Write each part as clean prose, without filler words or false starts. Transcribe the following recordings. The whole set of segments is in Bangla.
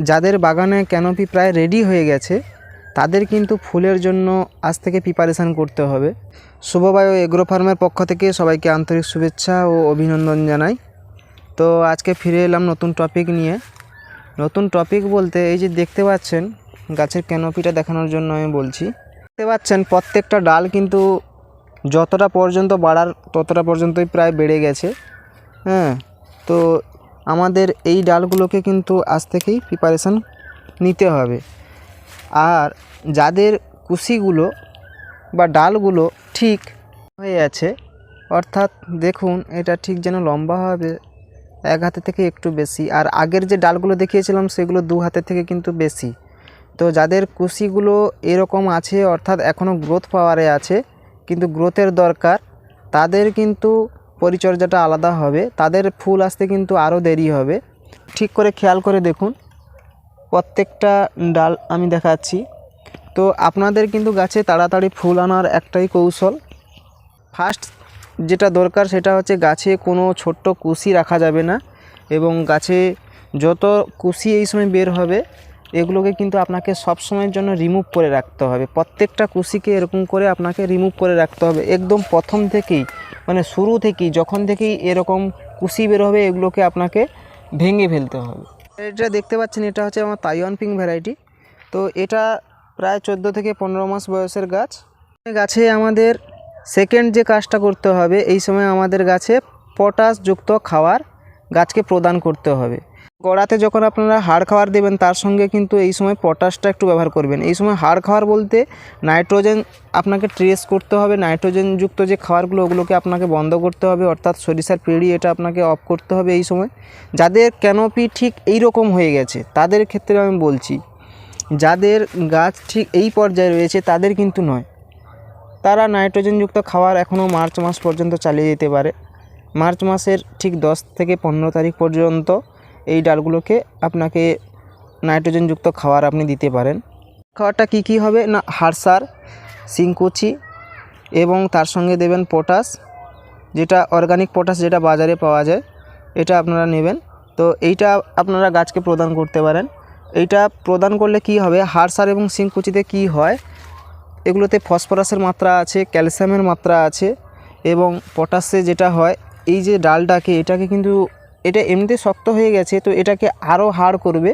যাদের বাগানে ক্যানোপি প্রায় রেডি হয়ে গেছে তাদের কিন্তু ফুলের জন্য আজ থেকে প্রিপারেশান করতে হবে। শুভবায়ু এগ্রো ফার্মের পক্ষ থেকে সবাইকে আন্তরিক শুভেচ্ছা ও অভিনন্দন জানাই। তো আজকে ফিরে এলাম নতুন টপিক নিয়ে। নতুন টপিক বলতে এই যে দেখতে পাচ্ছেন গাছের ক্যানোপিটা দেখানোর জন্য আমি বলছি। দেখতে পাচ্ছেন প্রত্যেকটা ডাল কিন্তু যতটা পর্যন্ত বাড়ার ততটা পর্যন্তই প্রায় বেড়ে গেছে। হ্যাঁ, তো আমাদের এই ডালগুলোকে কিন্তু আজ থেকেই প্রিপারেশান নিতে হবে। আর যাদের কুশিগুলো বা ডালগুলো ঠিক হয়ে আছে, অর্থাৎ দেখুন এটা ঠিক যেন লম্বা হবে এক হাতে থেকে একটু বেশি, আর আগের যে ডালগুলো দেখিয়েছিলাম সেগুলো দু হাতের থেকে কিন্তু বেশি। তো যাদের কুশিগুলো এরকম আছে, অর্থাৎ এখনও গ্রোথ পাওয়ারে আছে কিন্তু গ্রোথের দরকার, তাদের কিন্তু পরিচর্যাটা আলাদা হবে, তাদের ফুল আসতে কিন্তু আরও দেরি হবে। ঠিক করে খেয়াল করে দেখুন প্রত্যেকটা ডাল আমি দেখাচ্ছি। তো আপনাদের কিন্তু গাছে তাড়াতাড়ি ফুল আনার একটাই কৌশল। ফার্স্ট যেটা দরকার সেটা হচ্ছে গাছে কোনো ছোট্ট কুশি রাখা যাবে না, এবং গাছে যত কুশি এই সময় বের হবে এগুলোকে কিন্তু আপনাকে সব সময়ের জন্য রিমুভ করে রাখতে হবে। প্রত্যেকটা কুশিকে এরকম করে আপনাকে রিমুভ করে রাখতে হবে একদম প্রথম থেকেই, মানে শুরু থেকেই, যখন থেকেই এরকম কুশি বের হবে এগুলোকে আপনাকে ভেঙে ফেলতে হবে। এটা দেখতে পাচ্ছেন এটা হচ্ছে আমার তাইওয়ান পিঙ্ক ভ্যারাইটি। তো এটা প্রায় 14 থেকে 15 মাস বয়সের গাছ। গাছে আমাদের সেকেন্ড যে কাজটা করতে হবে, এই সময় আমাদের গাছে পটাশযুক্ত খাবার গাছকে প্রদান করতে হবে। গোড়াতে যখন আপনারা হাড় খাবার দেবেন তার সঙ্গে কিন্তু এই সময় পটাশটা একটু ব্যবহার করবেন। এই সময় হাড় খাবার বলতে নাইট্রোজেন আপনাকে ট্রেস করতে হবে, নাইট্রোজেনযুক্ত যে খাবারগুলো ওগুলোকে আপনাকে বন্ধ করতে হবে, অর্থাৎ সরিষার পিঁড়ি এটা আপনাকে অফ করতে হবে এই সময়। যাদের ক্যানোপি ঠিক এই রকম হয়ে গেছে তাদের ক্ষেত্রে আমি বলছি, যাদের গাছ ঠিক এই পর্যায়ে রয়েছে তাদের কিন্তু নয়, তারা নাইট্রোজেনযুক্ত খাবার এখনও মার্চ মাস পর্যন্ত চালিয়ে যেতে পারে। মার্চ মাসের ঠিক 10 থেকে 15 তারিখ পর্যন্ত এই ডালগুলোকে আপনাকে নাইট্রোজেনযুক্ত খাবার আপনি দিতে পারেন। খাবারটা কি হবে না, হাড়সার, শিংকুচি এবং তার সঙ্গে দেবেন পটাশ, যেটা অর্গানিক পটাশ যেটা বাজারে পাওয়া যায়, এটা আপনারা নেবেন। তো এইটা আপনারা গাছকে প্রদান করতে পারেন। এইটা প্রদান করলে কি হবে, হাড়সার এবং শিংকুচিতে কি হয়, এগুলোতে ফসফরাসের মাত্রা আছে, ক্যালসিয়ামের মাত্রা আছে, এবং পটাশে যেটা হয় এই যে ডালটাকে এটাকে কিন্তু এটা এমনিতে শক্ত হয়ে গেছে, তো এটাকে আরও হাড় করবে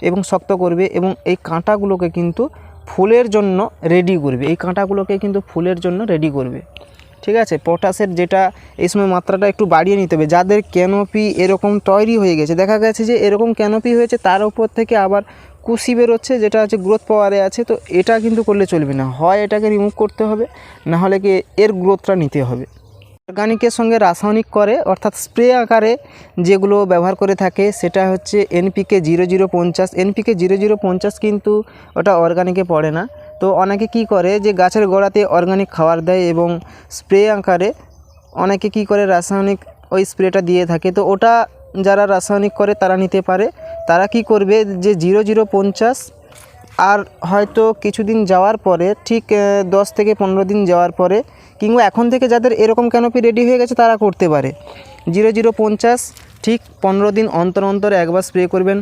এবং শক্ত করবে, এবং এই কাঁটাগুলোকে কিন্তু ফুলের জন্য রেডি করবে, এই কাঁটাগুলোকে কিন্তু ফুলের জন্য রেডি করবে। ঠিক আছে, পটাশের যেটা এই সময় মাত্রাটা একটু বাড়িয়ে নিতে হবে। যাদের ক্যানোপি এরকম তৈরি হয়ে গেছে, দেখা গেছে যে এরকম ক্যানোপি হয়েছে তার উপর থেকে আবার কুশি বেরোচ্ছে যেটা হচ্ছে গ্রোথ পাওয়ারে আছে, তো এটা কিন্তু করলে চলবে না, হয় এটাকে রিমুভ করতে হবে, না হলে কি এর গ্রোথটা নিতে হবে। অর্গানিকের সঙ্গে রাসায়নিক করে, অর্থাৎ স্প্রে আকারে যেগুলো ব্যবহার করে থাকে সেটা হচ্ছে NPK 0050। NPK 0050 কিন্তু ওটা অর্গানিকে পড়ে না। তো অনেকে কি করে যে গাছের গোড়াতে অর্গানিক খাবার দেয় এবং স্প্রে আকারে অনেকে কি করে রাসায়নিক ওই স্প্রেটা দিয়ে থাকে। তো ওটা যারা রাসায়নিক করে তারা নিতে পারে। তারা কি করবে যে 0050 আর হয়তো কিছুদিন যাওয়ার পরে, ঠিক 10 থেকে 15 দিন যাওয়ার পরে, কিংবা এখন থেকে যাদের এরকম ক্যানোপি রেডি হয়ে গেছে তারা করতে পারে 0050 ঠিক 15 দিন অন্তর অন্তর একবার স্প্রে করবেন।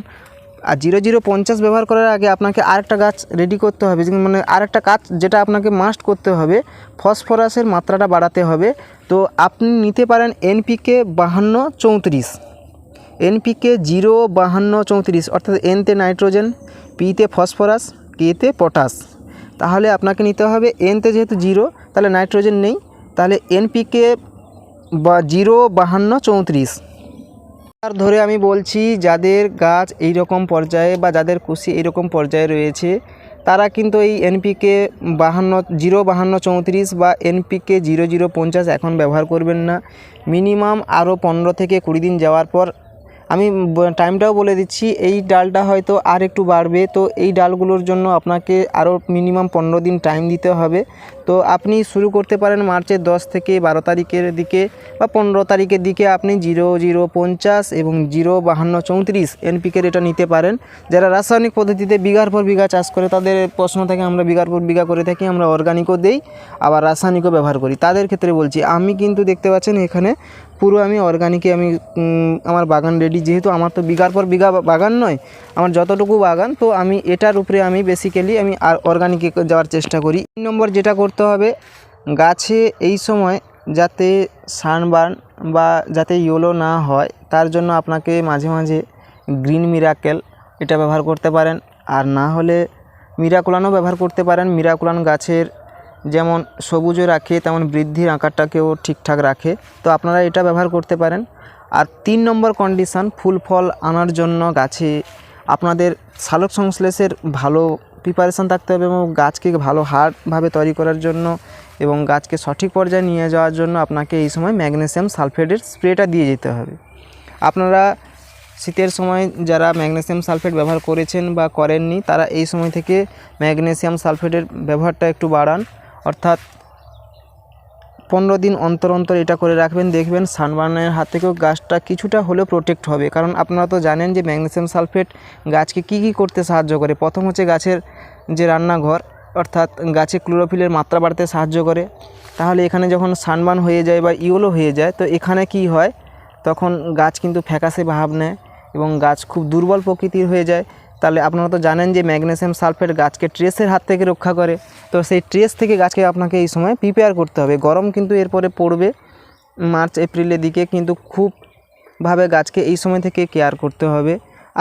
আর 0050 ব্যবহার করার আগে আপনাকে আরেকটা গাছ রেডি করতে হবে, মানে আরেকটা কাজ যেটা আপনাকে মাস্ট করতে হবে, ফসফরাসের মাত্রাটা বাড়াতে হবে। তো আপনি নিতে পারেন NPK 5234, NPK 05234, অর্থাৎ N-তে নাইট্রোজেন, P-তে ফসফরাস, K-তে পটাশ। তাহলে আপনাকে নিতে হবে N-তে যেহেতু 0 তাহলে নাইট্রোজেন নেই, তাহলে NPK 05234। আর ধরে আমি বলছি যাদের গাছ এই রকম পর্যায়ে বা যাদের কুশি এইরকম পর্যায়ে রয়েছে তারা কিন্তু এই NPK 05234 বা NPK 0050 এখন ব্যবহার করবেন না। মিনিমাম আরও 15 থেকে 20 দিন যাওয়ার পর, আমি টাইমটাও বলে দিচ্ছি, এই ডালটা হয়তো আর একটু বাড়বে, তো এই ডালগুলোর জন্য আপনাকে আরও মিনিমাম 15 দিন টাইম দিতে হবে। তো আপনি শুরু করতে পারেন মার্চের 10 থেকে 12 তারিখের দিকে বা 15 তারিখের দিকে আপনি 0050 এবং 05234 NPK এটা নিতে পারেন। যারা রাসায়নিক পদ্ধতিতে বিঘার পর বিঘা চাষ করে তাদের প্রশ্ন থাকে, আমরা বিঘার পর বিঘা করে থাকি, আমরা অর্গানিকও দেই আবার রাসায়নিকও ব্যবহার করি, তাদের ক্ষেত্রে বলছি। আমি কিন্তু দেখতে পাচ্ছেন এখানে পুরো আমি অর্গানিকে আমি আমার বাগান রেডি যেহেতু আমার তো বিঘার পর বিঘা বাগান নয়, আমার যতটুকু বাগান, তো আমি এটার উপরে আমি বেসিক্যালি আমি আর অর্গানিকে যাওয়ার চেষ্টা করি। 3 নম্বর যেটা করতে হবে, গাছে এই সময় যাতে সানবার্ন বা যাতে ইয়েলো না হয় তার জন্য আপনাকে মাঝে মাঝে গ্রিন মিরাকেল এটা ব্যবহার করতে পারেন, আর না হলে মিরাকুলানও ব্যবহার করতে পারেন। মিরাকুলান গাছের যেমন সবুজও রাখে তেমন বৃদ্ধির আকারটাকেও ঠিকঠাক রাখে, তো আপনারা এটা ব্যবহার করতে পারেন। আর 3 নম্বর কন্ডিশন, ফুল ফল আনার জন্য গাছে আপনাদের সালোক সংশ্লেষের ভালো প্রিপারেশান থাকতে হবে এবং গাছকে ভালো হার্ডভাবে তৈরি করার জন্য এবং গাছকে সঠিক পর্যায়ে নিয়ে যাওয়ার জন্য আপনাকে এই সময় ম্যাগনেসিয়াম সালফেটের স্প্রেটা দিয়ে যেতে হবে। আপনারা শীতের সময় যারা ম্যাগনেসিয়াম সালফেট ব্যবহার করেছেন বা করেননি, তারা এই সময় থেকে ম্যাগনেসিয়াম সালফেটের ব্যবহারটা একটু বাড়ান, অর্থাৎ 15 দিন অন্তর অন্তর এটা করে রাখবেন। দেখবেন সানবার্নের হাত থেকেও গাছটা কিছুটা হলেও প্রোটেক্ট হবে। কারণ আপনারা তো জানেন যে ম্যাগনেসিয়াম সালফেট গাছকে কী কী করতে সাহায্য করে। প্রথম হচ্ছে গাছের যে রান্নাঘর, অর্থাৎ গাছে ক্লোরোফিলের মাত্রা বাড়তে সাহায্য করে। তাহলে এখানে যখন সানবার্ন হয়ে যায় বা ইয়েলো হয়ে যায়, তো এখানে কি হয়, তখন গাছ কিন্তু ফ্যাকাশে ভাব নেয় এবং গাছ খুব দুর্বল প্রকৃতির হয়ে যায়। তাহলে আপনারা তো জানেন যে ম্যাগনেসিয়াম সালফেট গাছকে ট্রেসের হাত থেকে রক্ষা করে। তো সেই ট্রেস থেকে গাছকে আপনাকে এই সময় প্রিপেয়ার করতে হবে। গরম কিন্তু এরপরে পড়বে মার্চ এপ্রিলের দিকে, কিন্তু খুবভাবে গাছকে এই সময় থেকে কেয়ার করতে হবে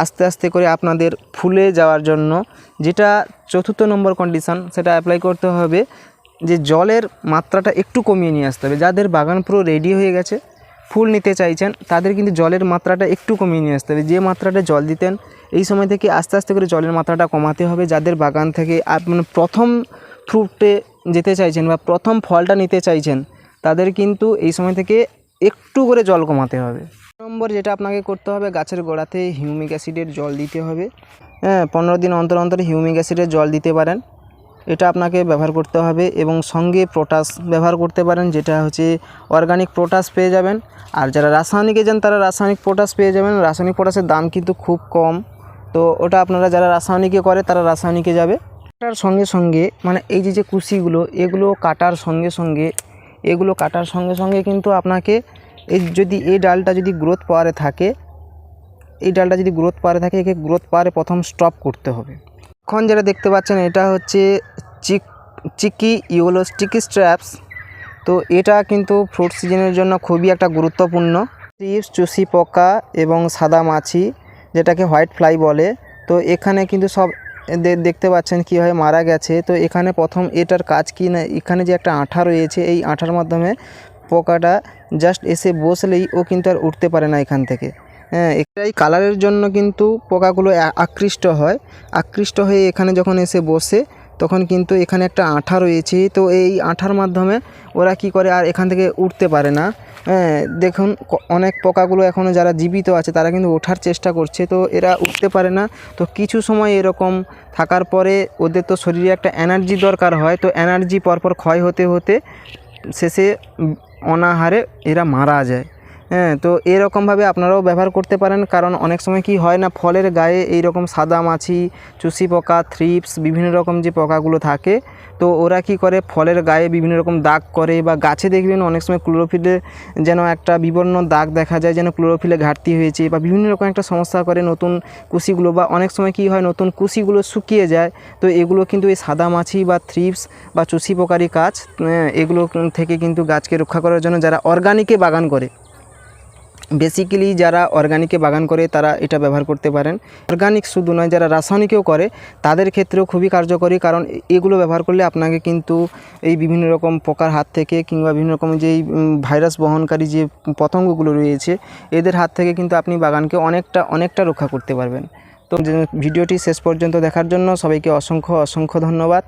আস্তে আস্তে করে আপনাদের ফুলে যাওয়ার জন্য। যেটা 4th নম্বর কন্ডিশন, সেটা অ্যাপ্লাই করতে হবে যে জলের মাত্রাটা একটু কমিয়ে নিয়ে আসতে হবে। যাদের বাগান পুরো রেডি হয়ে গেছে, ফুল নিতে চাইছেন, তাদের কিন্তু জলের মাত্রাটা একটু কমিয়ে নিয়ে আসতে হবে। যে মাত্রাটা জল দিতেন এই সময় থেকে আস্তে আস্তে করে জলের মাত্রাটা কমাতে হবে। যাদের বাগান থেকে মানে প্রথম ফ্রুটে যেতে চাইছেন বা প্রথম ফলটা নিতে চাইছেন, তাদের কিন্তু এই সময় থেকে একটু করে জল কমাতে হবে। নম্বর যেটা আপনাকে করতে হবে, গাছের গোড়াতে হিউমিক অ্যাসিডের জল দিতে হবে। 15 দিন অন্তর অন্তর হিউমিক অ্যাসিডের জল দিতে পারেন, এটা আপনাকে ব্যবহার করতে হবে। এবং সঙ্গে পটাশ ব্যবহার করতে পারেন, যেটা হচ্ছে অর্গানিক পটাশ পেয়ে যাবেন। আর যারা রাসায়নিকে যান তারা রাসায়নিক পটাশ পেয়ে যাবেন। রাসায়নিক পটাশের দাম কিন্তু খুব কম, তো ওটা আপনারা যারা রাসায়নিকে করে তারা রাসায়নিকে যাবে। কাটার সঙ্গে সঙ্গে মানে এই যে কুশিগুলো, এগুলো কাটার সঙ্গে সঙ্গে কিন্তু আপনাকে এই ডালটা যদি গ্রোথ পাওয়ারে থাকে, একে গ্রোথ পাওয়ারে প্রথম স্টপ করতে হবে। এখন যেটা দেখতে পাচ্ছেন এটা হচ্ছে চিকি ইয়েলো স্টিকি স্ট্র্যাপস। তো এটা কিন্তু ফ্রুট সিজনের জন্য খুবই একটা গুরুত্বপূর্ণ। থ্রিপস, চুষি পোকা এবং সাদা মাছি, যেটাকে হোয়াইট ফ্লাই বলে, তো এখানে কিন্তু সব দেখতে পাচ্ছেন কীভাবে মারা গেছে। তো এখানে প্রথম এটার কাজ কি না, এখানে যে একটা আঠা রয়েছে, এই আঠার মাধ্যমে পোকাটা জাস্ট এসে বসলেই ও কিন্তু আর উঠতে পারে না এখান থেকে। এই কালারের জন্য কিন্তু পোকাগুলো আকৃষ্ট হয়ে এখানে যখন এসে বসে, তখন কিন্তু এখানে একটা আঠা রয়েছে, তো এই আঠার মাধ্যমে ওরা কি করে আর এখান থেকে উঠতে পারে না। দেখুন অনেক পোকাগুলো এখনও যারা জীবিত আছে তারা কিন্তু ওঠার চেষ্টা করছে, তো এরা উঠতে পারে না। তো কিছু সময় এরকম থাকার পরে ওদের তো শরীরে একটা এনার্জি দরকার হয়, তো এনার্জি পরপর ক্ষয় হতে হতে শেষে অনাহারে এরা মারা যায়। তো এরকমভাবে আপনারাও ব্যবহার করতে পারেন। কারণ অনেক সময় কি হয় না, ফলের গায়ে এই রকম সাদা মাছি, চুষি পোকা, থ্রিপস, বিভিন্ন রকম যে পোকাগুলো থাকে, তো ওরা কি করে ফলের গায়ে বিভিন্ন রকম দাগ করে, বা গাছে দেখবেন অনেক সময় ক্লোরোফিলে যেন একটা বিবর্ণ দাগ দেখা যায়, যেন ক্লোরোফিলে ঘাটতি হয়েছে, বা বিভিন্ন রকম একটা সমস্যা করে নতুন কুশিগুলো, বা অনেক সময় কি হয় নতুন কুশিগুলো শুকিয়ে যায়। তো এগুলো কিন্তু এই সাদা মাছি বা থ্রিপস বা চুষি পোকারই কাজ। এগুলো থেকে কিন্তু গাছকে রক্ষা করার জন্য যারা অর্গানিকে বাগান করে, বেসিক্যালি যারা অর্গানিকে বাগান করে তারা এটা ব্যবহার করতে পারেন। অর্গানিক শুধু নয়, যারা রাসায়নিকেও করে তাদের ক্ষেত্রেও খুবই কার্যকরী। কারণ এগুলো ব্যবহার করলে আপনাকে কিন্তু এই বিভিন্ন রকম পোকার হাত থেকে কিংবা বিভিন্ন রকম যেই ভাইরাস বহনকারী যে পতঙ্গগুলো রয়েছে, এদের হাত থেকে কিন্তু আপনি বাগানকে অনেকটা রক্ষা করতে পারবেন। তো ভিডিওটি শেষ পর্যন্ত দেখার জন্য সবাইকে অসংখ্য ধন্যবাদ।